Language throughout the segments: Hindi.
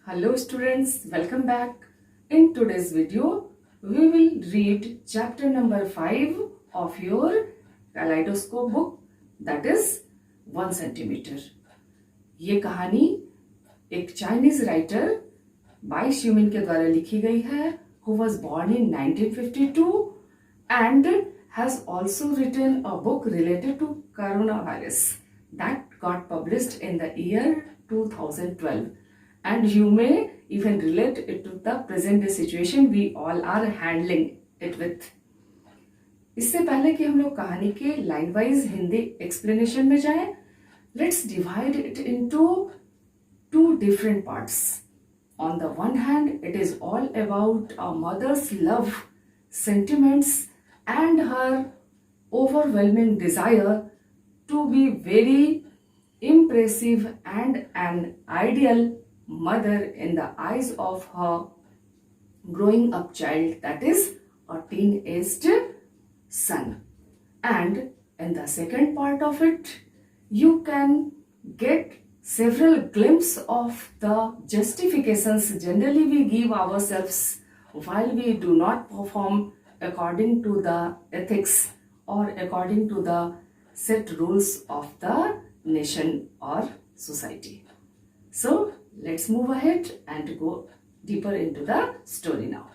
Hello students, welcome back. In today's video, we will read chapter number 5 of your Kaleidoscope book, that is 1 centimeter. ये कहानी एक चाइनीज राइटर बाई श्यूमिन के द्वारा लिखी गई है, who was born in 1952 and has also written a book related to coronavirus that got published in the year 2012. And you may even relate it to the present day situation we all are handling it with. इससे पहले कि हम लोग कहानी के लाइन वाइज हिंदी एक्सप्लेनेशन में जाएं, let's divide it into two different parts. On the one hand, it is all about a mother's love, sentiments, and her overwhelming desire to be very impressive and an ideal mother in the eyes of her growing up child, that is a teen-aged son. And in the second part of it, you can get several glimpses of the justifications generally we give ourselves while we do not perform according to the ethics or according to the set rules of the nation or society. So let's move ahead and go deeper into the story now.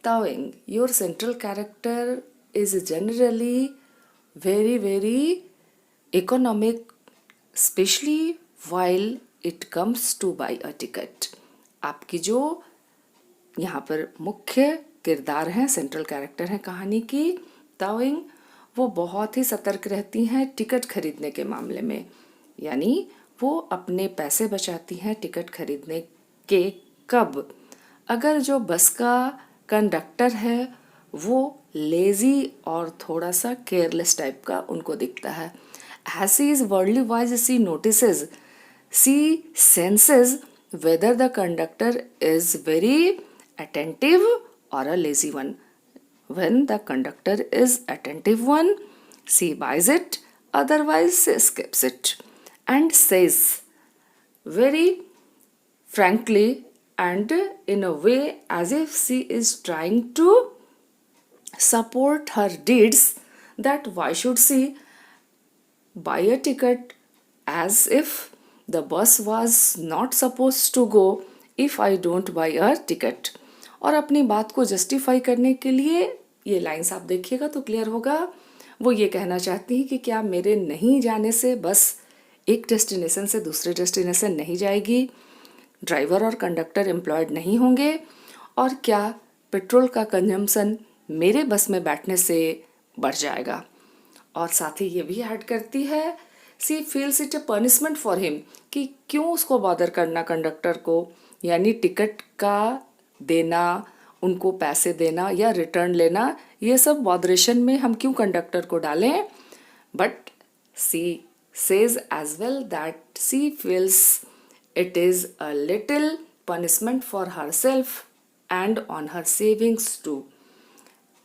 Tawing, your central character is generally very economic, especially while it comes to buy a ticket. आपकी जो यहाँ पर मुख्य किरदार हैं, सेंट्रल कैरेक्टर हैं कहानी की, ताविंग, वो बहुत ही सतर्क रहती हैं टिकट खरीदने के मामले में. यानी वो अपने पैसे बचाती हैं टिकट खरीदने के कब? अगर जो बस का कंडक्टर है वो लेजी और थोड़ा सा केयरलेस टाइप का उनको दिखता है. As she is worldly wise, she senses whether the conductor is very attentive or a lazy one. When the conductor is attentive one, she buys it, otherwise she skips it. And says very frankly and in a way as if she is trying to support her deeds that why should she buy a ticket as if the bus was not supposed to go if I don't buy a ticket. और अपनी बात को जस्टिफाई करने के लिए ये लाइन्स आप देखिएगा तो क्लियर होगा. वो ये कहना चाहती हैं कि क्या मेरे नहीं जाने से बस एक डेस्टिनेशन से दूसरे डेस्टिनेशन नहीं जाएगी, ड्राइवर और कंडक्टर एम्प्लॉयड नहीं होंगे, और क्या पेट्रोल का कंजम्पशन मेरे बस में बैठने से बढ़ जाएगा. और साथ ही ये भी ऐड करती है, she feels it a punishment for him, कि क्यों उसको बॉदर करना कंडक्टर को, यानी टिकट का देना, उनको पैसे देना या रिटर्न लेना, ये सब बॉदरेशन में हम क्यों कंडक्टर को डालें. But she says as well that she feels it is a little punishment for herself and on her savings too.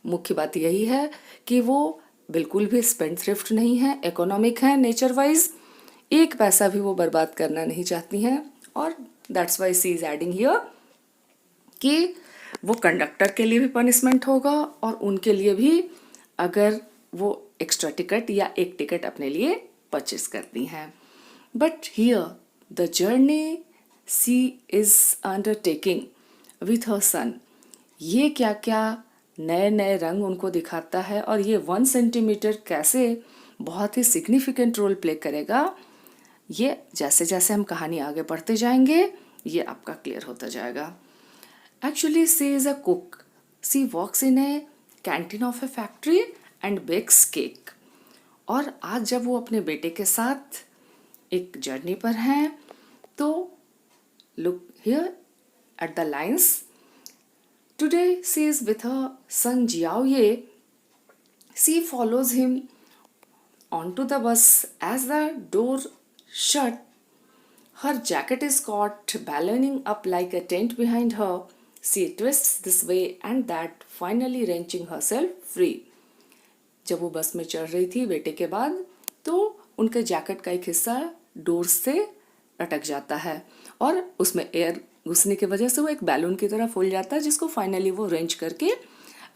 मुख्य बात यही है कि वो बिल्कुल भी स्पेंडथ्रिफ्ट नहीं है, इकोनॉमिक है नेचर वाइज, एक पैसा भी वो बर्बाद करना नहीं चाहती हैं. और that's why she is adding here कि वो कंडक्टर के लिए भी पनिशमेंट होगा और उनके लिए भी अगर वो एक्स्ट्रा टिकट या एक टिकट अपने लिए परचेस करती हैं. But here the journey she is undertaking with her son, ये क्या क्या नए नए रंग उनको दिखाता है और ये 1 सेंटीमीटर कैसे बहुत ही सिग्निफिकेंट रोल प्ले करेगा, ये जैसे जैसे हम कहानी आगे बढ़ते जाएंगे ये आपका क्लियर होता जाएगा. Actually she is a cook. She works in a canteen of a factory and bakes cake. और आज जब वो अपने बेटे के साथ एक जर्नी पर हैं तो look here at the lines. Today she is with her son Jiaoye. She follows him on to the bus as the door shut. Her jacket is caught ballooning up like a tent behind her. She twists this way and that, finally wrenching herself free. जब वो बस में चढ़ रही थी बेटे के बाद तो उनके जैकेट का एक हिस्सा डोर से लटक जाता है और उसमें एयर घुसने की वजह से वो एक बैलून की तरह फूल जाता है, जिसको फाइनली वो अरेंज करके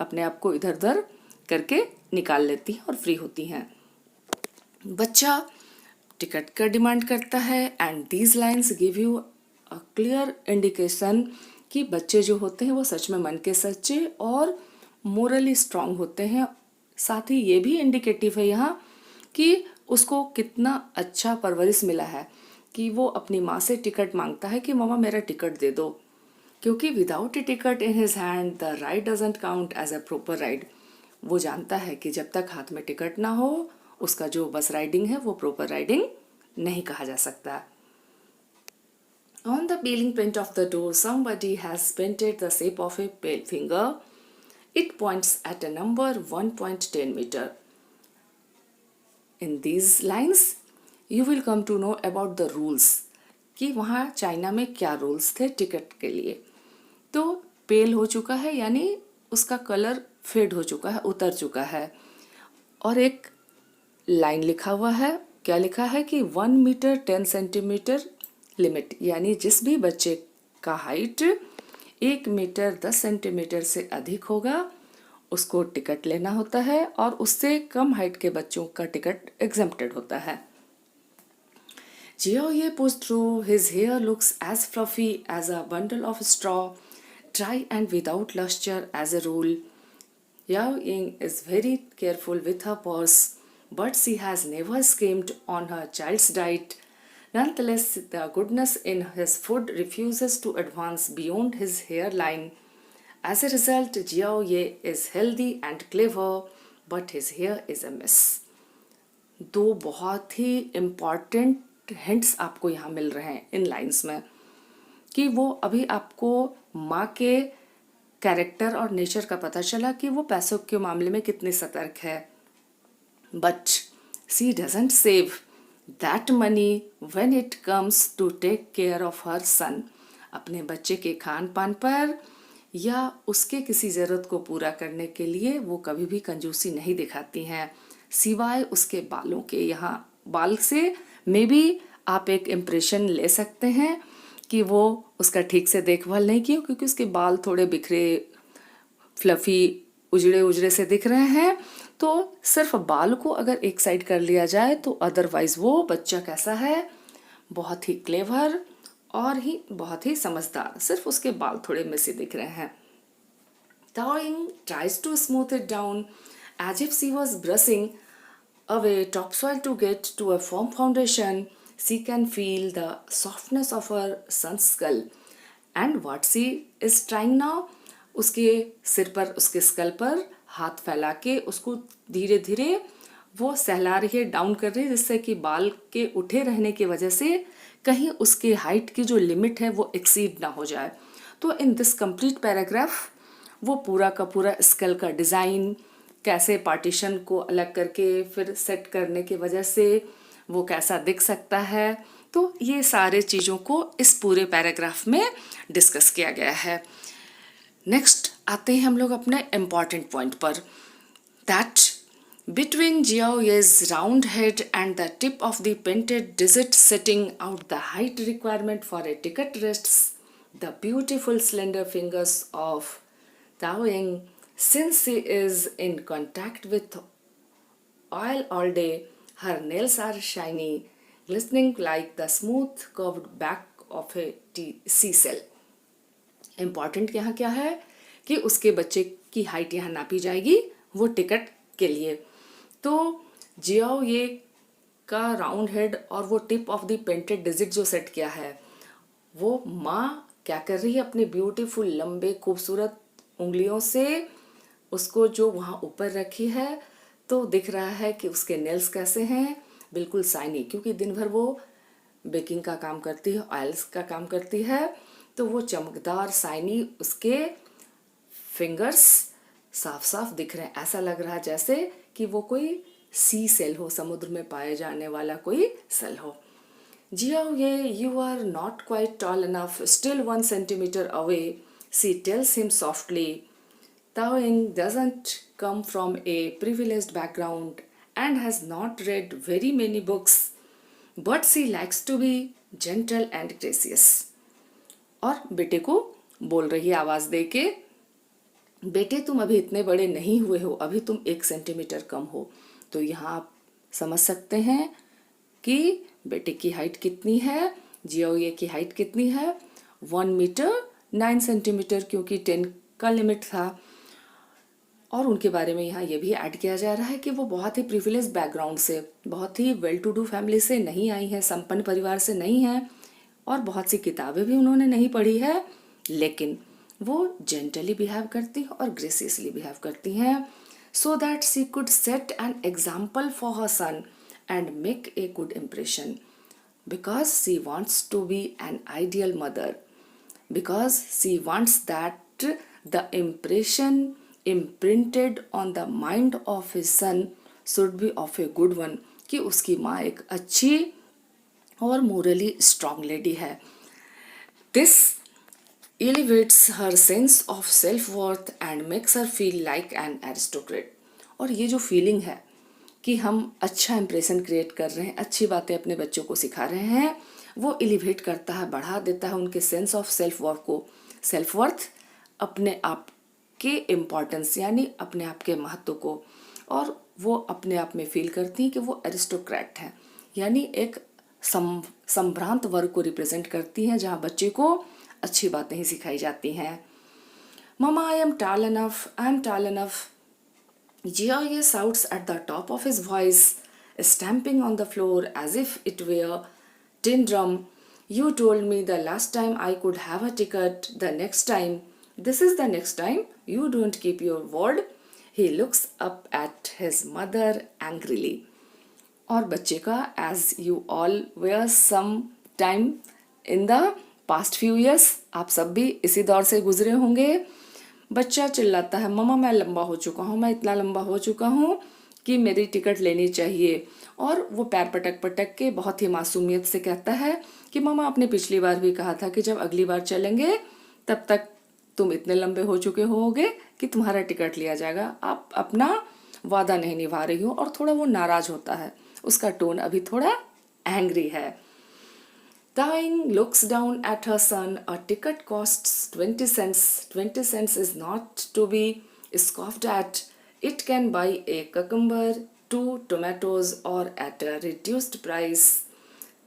अपने आप को इधर उधर करके निकाल लेती हैं और फ्री होती हैं। बच्चा टिकट का डिमांड करता है and these lines give you a clear indication कि बच्चे जो होते हैं वो सच में मन के सच्चे और मोरली स्ट्रांग होते हैं। साथ ही ये भी इंडिकेटिव है यहाँ कि उसको कितना अच्छा परवरिश मिला है कि वो अपनी माँ से टिकट मांगता है कि मामा मेरा टिकट दे दो, क्योंकि without a ticket in his hand the ride doesn't count as a proper ride. वो जानता है कि जब तक हाथ में टिकट ना हो उसका जो बस राइडिंग है वो प्रॉपर राइडिंग नहीं कहा जा सकता। On the peeling print of the door, somebody has painted the shape of a pale finger. It points at a number 1.10 meter. In these lines, you will come to know about the rules कि वहाँ चाइना में क्या रूल्स थे टिकट के लिए। तो पेल हो चुका है यानी उसका कलर फेड हो चुका है, उतर चुका है, और एक लाइन लिखा हुआ है। क्या लिखा है कि 1 मीटर 10 सेंटीमीटर लिमिट, यानी जिस भी बच्चे का हाइट 1 मीटर 10 सेंटीमीटर से अधिक होगा उसको टिकट लेना होता है, और उससे कम हाइट के बच्चों का टिकट एग्जेम्प्टेड होता है। Jiao Ye pushed through. His hair looks as fluffy as a bundle of straw, dry and without luster as a rule. Yao Ying is very careful with her purse, but she has never skimped on her child's diet. Nonetheless, the goodness in his food refuses to advance beyond his hairline. As a result, Jiao Ye is healthy and clever, but his hair is a mess. दो बहुत ही इम्पॉर्टेंट हिंट्स आपको यहाँ मिल रहे हैं इन लाइंस में कि वो अभी आपको माँ के कैरेक्टर और नेचर का पता चला कि वो पैसों के मामले में कितनी सतर्क है, but she doesn't save that money when it comes to take care of her son. अपने बच्चे के खान पान पर या उसके किसी ज़रूरत को पूरा करने के लिए वो कभी भी कंजूसी नहीं दिखाती हैं, सिवाय उसके बालों के। यहाँ बाल से मे बी आप एक इम्प्रेशन ले सकते हैं कि वो उसका ठीक से देखभाल नहीं की, क्योंकि उसके बाल थोड़े बिखरे फ्लफी उजड़े उजड़े से दिख रहे हैं। तो सिर्फ बाल को अगर एक साइड कर लिया जाए तो अदरवाइज वो बच्चा कैसा है, बहुत ही क्लेवर और ही बहुत ही समझदार, सिर्फ उसके बाल थोड़े मेसी दिख रहे हैं। Towing tries to smooth it down as if she was brushing away topsoil to get to a firm foundation. She can feel the softness of her son's skull. And what she is trying now, उसके सिर पर, उसके स्कल पर हाथ फैला के उसको धीरे धीरे वो सहला रही है, डाउन कर रही है, जिससे कि बाल के उठे रहने की वजह से कहीं उसके हाइट की जो लिमिट है वो एक्सीड ना हो जाए। तो इन दिस कंप्लीट पैराग्राफ वो पूरा का पूरा स्कल का डिज़ाइन, कैसे पार्टीशन को अलग करके फिर सेट करने की वजह से वो कैसा दिख सकता है, तो ये सारे चीज़ों को इस पूरे पैराग्राफ में डिस्कस किया गया है। नेक्स्ट आते हैं हम लोग अपने इम्पॉर्टेंट पॉइंट पर, that between Jiao Ye's round head and the tip of the painted digit setting out the height requirement for a ticket rests the beautiful slender fingers of Tao Ying. Since she is in contact with oil all day, her nails are shiny, glistening like the smooth curved back of a seashell. Important यहाँ क्या है कि उसके बच्चे की हाइट यहाँ नापी जाएगी वो टिकट के लिए। तो जियाओ ये का राउंड हेड और वो tip of the painted digit जो सेट किया है, वो माँ क्या कर रही है, अपने ब्यूटीफुल लंबे खूबसूरत उंगलियों से उसको जो वहाँ ऊपर रखी है, तो दिख रहा है कि उसके नेल्स कैसे हैं, बिल्कुल शाइनी, क्योंकि दिन भर वो बेकिंग का काम करती है, ऑयल्स का काम करती है, तो वो चमकदार शाइनी उसके फिंगर्स साफ साफ दिख रहे हैं। ऐसा लग रहा है जैसे कि वो कोई सी सेल हो, समुद्र में पाए जाने वाला कोई सेल हो। Xiao Ye, you are not quite tall enough, still 1 centimeter away, she tells him softly. Tao Ying doesn't come from a privileged background and has not read very many books, but she likes to be gentle and gracious. और बेटे को बोल रही है आवाज़ दे के, बेटे तुम अभी इतने बड़े नहीं हुए हो, अभी तुम 1 सेंटीमीटर कम हो। तो यहाँ आप समझ सकते हैं कि बेटे की हाइट कितनी है, जियाओये की हाइट कितनी है, 1 मीटर 9 सेंटीमीटर, क्योंकि 10 का लिमिट था। और उनके बारे में यहाँ ये भी ऐड किया जा रहा है कि वो बहुत ही प्रिविलेज बैकग्राउंड से, बहुत ही वेल टू डू फैमिली से नहीं आई हैं, संपन्न परिवार से नहीं हैं, और बहुत सी किताबें भी उन्होंने नहीं पढ़ी है, लेकिन वो जेंटली बिहेव करती हैं और ग्रेसियसली बिहेव करती हैं, so that she could set an example for her son and make a good impression, because she wants to be an ideal mother, because she wants that the impression imprinted on the mind of his son should be of a good one, कि उसकी माँ एक अच्छी और मोरली स्ट्रॉन्ग लेडी है। This elevates her sense of self-worth and makes her feel like an aristocrat। और ये जो फीलिंग है कि हम अच्छा इंप्रेशन क्रिएट कर रहे हैं, अच्छी बातें अपने बच्चों को सिखा रहे हैं, वो एलिवेट करता है, बढ़ा देता है उनके सेंस ऑफ सेल्फ वर्थ को। सेल्फ वर्थ अपने आप के इम्पॉर्टेंस यानी अपने आप के महत्व को, और वो अपने आप में फील करती हैं कि वो एरिस्टोक्रेट हैं, यानी एक संभ्रांत वर्ग को रिप्रेजेंट करती हैं जहाँ बच्चे को अच्छी बातें ही सिखाई जाती हैं। Mama I am tall enough, I am tall enough, Jiaoye shouts at the top of his voice, stamping on the floor as if it were tin drum. You told me the last time I could have a ticket, the next time. This is the next time. You don't keep your word. He looks up at his mother angrily. और बच्चे का as you all were some time in the past few years, आप सब भी इसी दौर से गुजरे होंगे। बच्चा चिल्लाता है, मम्मा मैं लंबा हो चुका हूँ, मैं इतना लंबा हो चुका हूँ कि मेरी टिकट लेनी चाहिए। और वो पैर पटक पटक के बहुत ही मासूमियत से कहता है कि मम्मा आपने पिछली बार भी कहा था कि जब अगली बार चलेंगे तब तक तुम इतने लंबे हो चुके होगे कि तुम्हारा टिकट लिया जाएगा, आप अपना वादा नहीं निभा रही हो। और थोड़ा वो नाराज होता है, उसका टोन अभी थोड़ा एंग्री है। Dying looks down at her son. A ticket costs 20 cents. 20 cents is not to be scoffed at. It can buy a cucumber, 2 tomatoes, or at a reduced price,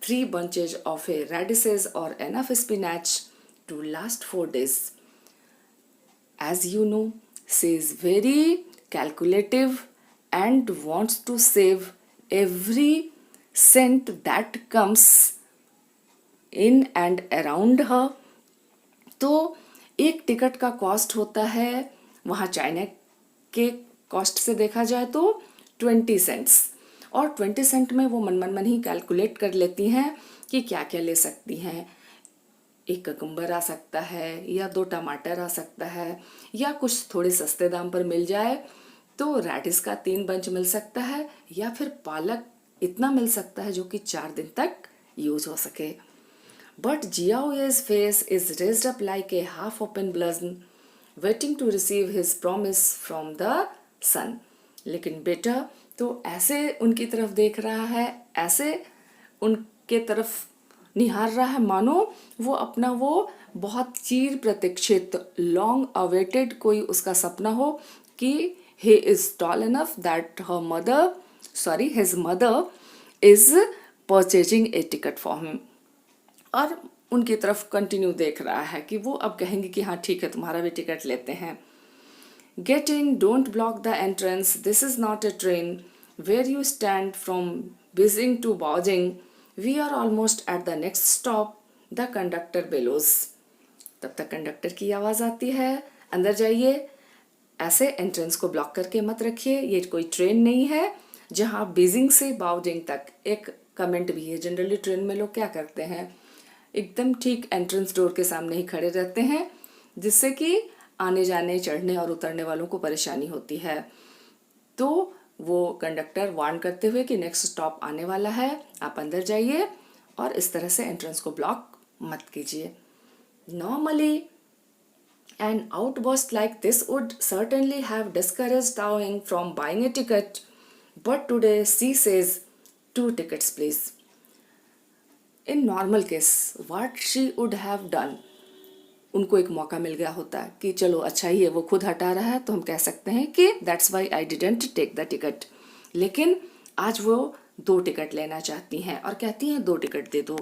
3 bunches of radishes or enough spinach to last 4 days. As you know, she is very calculative and wants to save every cent that comes in and around her. तो एक टिकट का कॉस्ट होता है वहाँ चाइना के कॉस्ट से देखा जाए तो 20 सेंट्स, और 20 सेंट में वो मन ही कैलकुलेट कर लेती हैं कि क्या क्या ले सकती हैं। एक ककम्बर आ सकता है, या 2 टमाटर आ सकता है, या कुछ थोड़े सस्ते दाम पर मिल जाए तो रेडिश का 3 बंच मिल सकता है, या फिर पालक इतना मिल सकता है जो कि 4 दिन तक यूज हो सके। But Jiaoye's face is raised up like a half-open balloon, waiting to receive his promise from the sun. लेकिन बेटा तो ऐसे उनकी तरफ देख रहा है, ऐसे उनके तरफ निहार रहा है मानो वो अपना वो बहुत चीर प्रतीक्षित लॉन्ग अवेटेड कोई उसका सपना हो कि he is tall enough that his mother is purchasing a ticket for him. और उनकी तरफ कंटिन्यू देख रहा है कि वो अब कहेंगे कि हाँ ठीक है तुम्हारा भी टिकट लेते हैं। Get in, don't block the entrance, this is not a train where you stand from Beijing to Baojing, we are almost at the next stop, the conductor bellows. तब तक कंडक्टर की आवाज़ आती है, अंदर जाइए, ऐसे एंट्रेंस को ब्लॉक करके मत रखिए, ये कोई ट्रेन नहीं है जहाँ बीजिंग से बाउजिंग तक। एक कमेंट भी है, जनरली ट्रेन में लोग क्या करते हैं, एकदम ठीक एंट्रेंस डोर के सामने ही खड़े रहते हैं, जिससे कि आने जाने चढ़ने और उतरने वालों को परेशानी होती है। तो वो कंडक्टर वार्न करते हुए कि नेक्स्ट स्टॉप आने वाला है, आप अंदर जाइए, और इस तरह से एंट्रेंस को ब्लॉक मत कीजिए। Normally an outburst like this would certainly have discouraged Taoying from buying a ticket, but today she says 2 tickets please. In normal case, what she would have done, उनको एक मौका मिल गया होता कि चलो अच्छा ही है वो खुद हटा रहा है, तो हम कह सकते हैं कि that's why I didn't take the ticket. लेकिन आज वो 2 टिकट लेना चाहती हैं और कहती हैं 2 टिकट दे दो।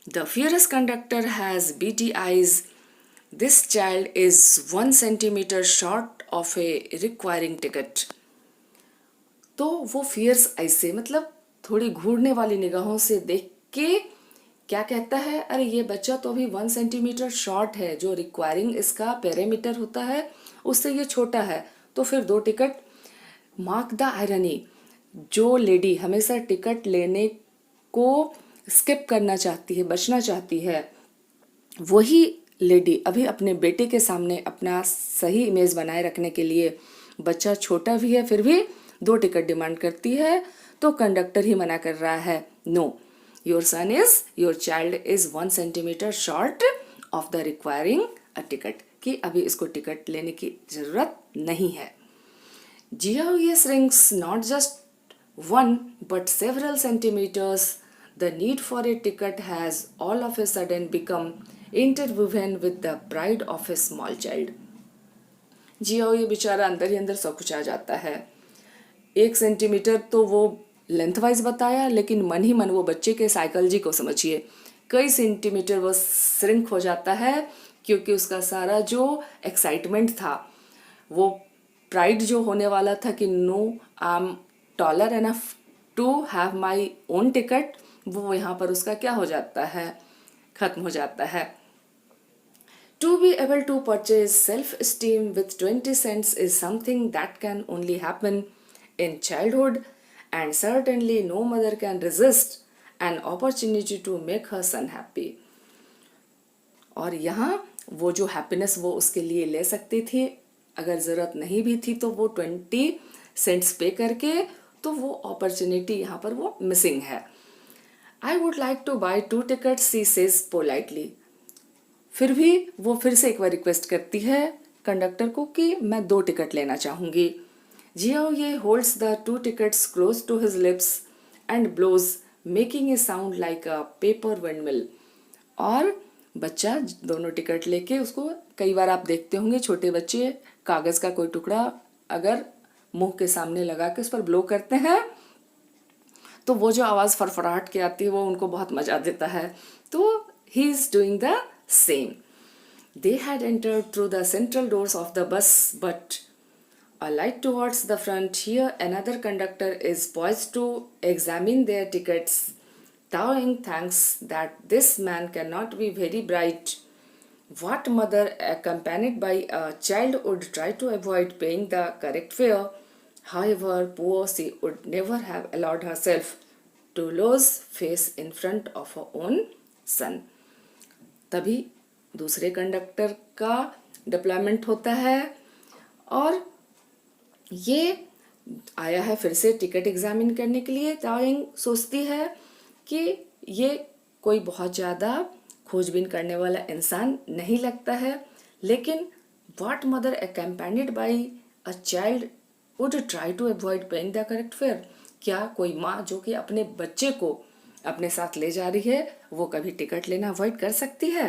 The fierce conductor has BT eyes, this child is 1 centimetre short of A requiring ticket. तो वो फियर्स ऐसे मतलब थोड़ी घूरने वाली निगाहों से देख के क्या कहता है, अरे ये बच्चा तो अभी 1 सेंटीमीटर शॉर्ट है, जो रिक्वायरिंग इसका पेरीमीटर होता है उससे ये छोटा है, तो फिर 2 टिकट। मार्क द आयरनी, जो लेडी हमेशा टिकट लेने को स्किप करना चाहती है, बचना चाहती है, वही लेडी अभी अपने बेटे के सामने अपना सही इमेज बनाए रखने के लिए, बच्चा छोटा भी है फिर भी 2 टिकट डिमांड करती है, तो कंडक्टर ही मना कर रहा है, no, your child is 1 centimetre short of the requiring a ticket, कि अभी इसको टिकट लेने की जरूरत नहीं है। GRE shrinks not just 1 but several centimeters. The need for a ticket has all of a sudden become interwoven with the pride of a small child. GRE बेचारा अंदर ही अंदर सब कुछ आ जाता है। 1 सेंटीमीटर तो वो लेंथ वाइज बताया, लेकिन मन ही मन वो बच्चे के साइकोलॉजी को समझिए, कई सेंटीमीटर वो श्रिंक हो जाता है, क्योंकि उसका सारा जो एक्साइटमेंट था, वो प्राइड जो होने वाला था कि no I am taller enough to have my own ticket, वो यहाँ पर उसका क्या हो जाता है, खत्म हो जाता है। To be able to purchase self-esteem with 20 cents is something that can only happen in childhood, and certainly no mother can resist an opportunity to make her son happy. और यहाँ वो जो हैप्पीनेस वो उसके लिए ले सकती थी, अगर ज़रूरत नहीं भी थी तो वो 20 सेंट्स पे करके, तो वो अपॉर्चुनिटी यहाँ पर वो मिसिंग है। I would like two by 2 tickets, she says politely. फिर भी वो फिर से एक बार रिक्वेस्ट करती है कंडक्टर को कि मैं 2 टिकट लेना चाहूँगी। Xiao Ye holds the 2 tickets close to his lips and blows making a sound like a paper windmill. और बच्चा दोनों टिकट लेके उसको, कई बार आप देखते होंगे छोटे बच्चे कागज़ का कोई टुकड़ा अगर मुंह के सामने लगा के उस पर ब्लो करते हैं, तो वो जो आवाज़ फरफराहट के आती है वो उनको बहुत मजा देता है। तो he is doing the same. They had entered through the central doors of the bus, but a light towards the front. Here, another conductor is poised to examine their tickets. Towing thanks that this man cannot be very bright. What mother, accompanied by a child, would try to avoid paying the correct fare? However, poor she would never have allowed herself to lose face in front of her own son. तभी दूसरे कंडक्टर का डिप्लॉयमेंट होता है और ये आया है फिर से टिकट एग्जामिन करने के लिए। ताओइंग सोचती है कि ये कोई बहुत ज़्यादा खोजबीन करने वाला इंसान नहीं लगता है, लेकिन what mother accompanied by a child would try to avoid paying the correct fare. क्या कोई माँ जो कि अपने बच्चे को अपने साथ ले जा रही है, वो कभी टिकट लेना अवॉइड कर सकती है?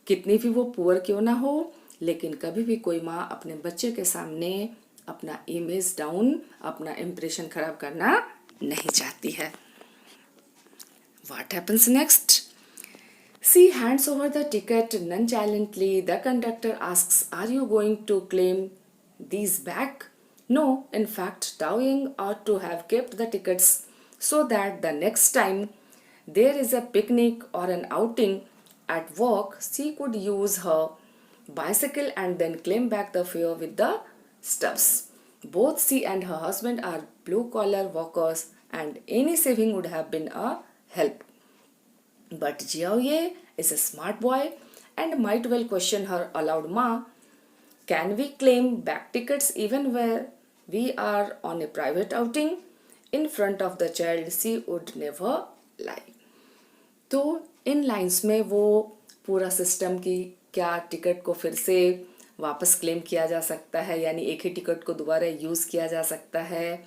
कितनी भी वो पुअर क्यों ना हो, लेकिन कभी भी कोई माँ अपने बच्चे के सामने अपना इमेज डाउन, अपना इम्प्रेशन खराब करना नहीं चाहती है। What happens next? She hands over the ticket nonchalantly. The conductor asks, "Are you going to claim these back?" No, in fact, Taoying ought to have kept the tickets so that the next time there is a picnic or an outing at work, she could use her bicycle and then claim back the fare with the stubs. Both she and her husband are blue-collar workers, and any saving would have been a help. But Jiaoye is a smart boy and might well question her aloud. Ma, can we claim back tickets even where we are on a private outing? In front of the child, she would never lie. तो इन लाइंस में वो पूरा सिस्टम की क्या टिकट को फिर से वापस क्लेम किया जा सकता है, यानी एक ही टिकट को दोबारा यूज़ किया जा सकता है।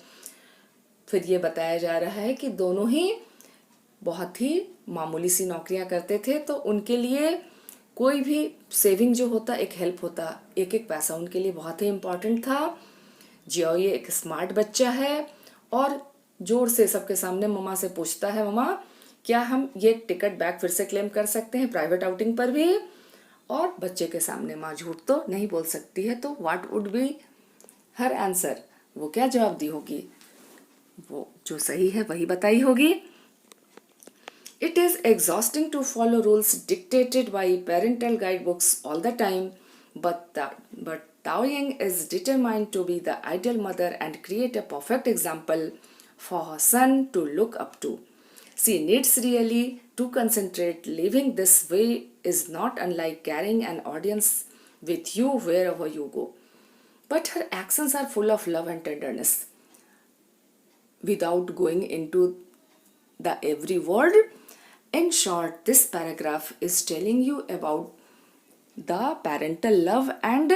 फिर ये बताया जा रहा है कि दोनों ही बहुत ही मामूली सी नौकरियां करते थे, तो उनके लिए कोई भी सेविंग जो होता एक हेल्प होता, एक एक पैसा उनके लिए बहुत ही इम्पोर्टेंट था। जॉय एक स्मार्ट बच्चा है और जोर से सबके सामने मम्मा से पूछता है, मम्मा क्या हम ये टिकट बैग फिर से क्लेम कर सकते हैं प्राइवेट आउटिंग पर भी? और बच्चे के सामने माँ झूठ तो नहीं बोल सकती है, तो what would be her answer? वो क्या जवाब दी होगी? वो जो सही है वही बताई होगी। It is exhausting to follow rules dictated by parental guidebooks all the time, but Tao Ying is determined to be the ideal mother and create a perfect example for her son to look up to. She needs really to concentrate. Living this way is not unlike carrying an audience with you wherever you go. But her actions are full of love and tenderness. Without going into the every word, in short, this paragraph is telling you about the parental love and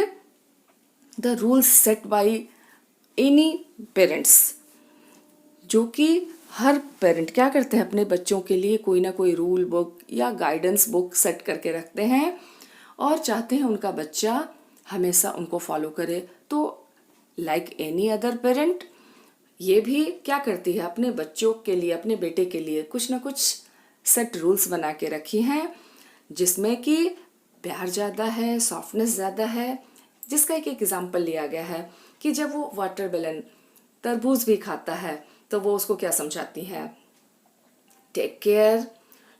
the rules set by any parents. जो कि हर पेरेंट क्या करते हैं, अपने बच्चों के लिए कोई ना कोई रूल बुक या गाइडेंस बुक सेट करके रखते हैं और चाहते हैं उनका बच्चा हमेशा उनको फॉलो करे। तो लाइक एनी अदर पेरेंट, ये भी क्या करती है, अपने बच्चों के लिए, अपने बेटे के लिए कुछ ना कुछ सेट रूल्स बना के रखी हैं, जिसमें कि प्यार ज़्यादा है, सॉफ्टनेस ज़्यादा है। जिसका एक एग्जाम्पल लिया गया है कि जब वो वाटरमेलन तरबूज भी खाता है तो वो उसको क्या समझाती हैं, take care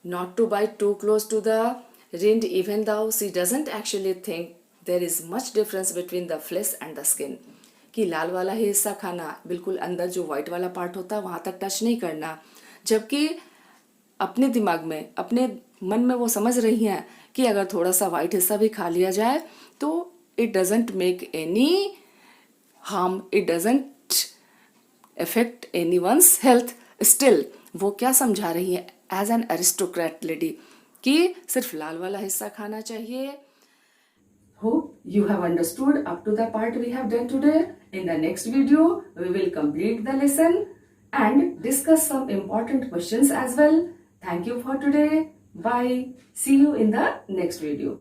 not to bite too close to the rind even though she doesn't actually think there is much difference between the flesh and the skin. कि लाल वाला ही हिस्सा खाना, बिल्कुल अंदर जो वाइट वाला पार्ट होता है वहाँ तक टच नहीं करना, जबकि अपने दिमाग में, अपने मन में वो समझ रही हैं कि अगर थोड़ा सा वाइट हिस्सा भी खा लिया जाए तो it doesn't make any harm, it doesn't affect any one's health. Still वो क्या समझा रही है एज एन एरिस्टोक्रेट लेडी कि सिर्फ लाल वाला हिस्सा खाना चाहिए। Hope you have understood up to the part we have done today. In the next video, we will complete the lesson and discuss some important questions as well. Thank you for today. Bye. See you in the next video.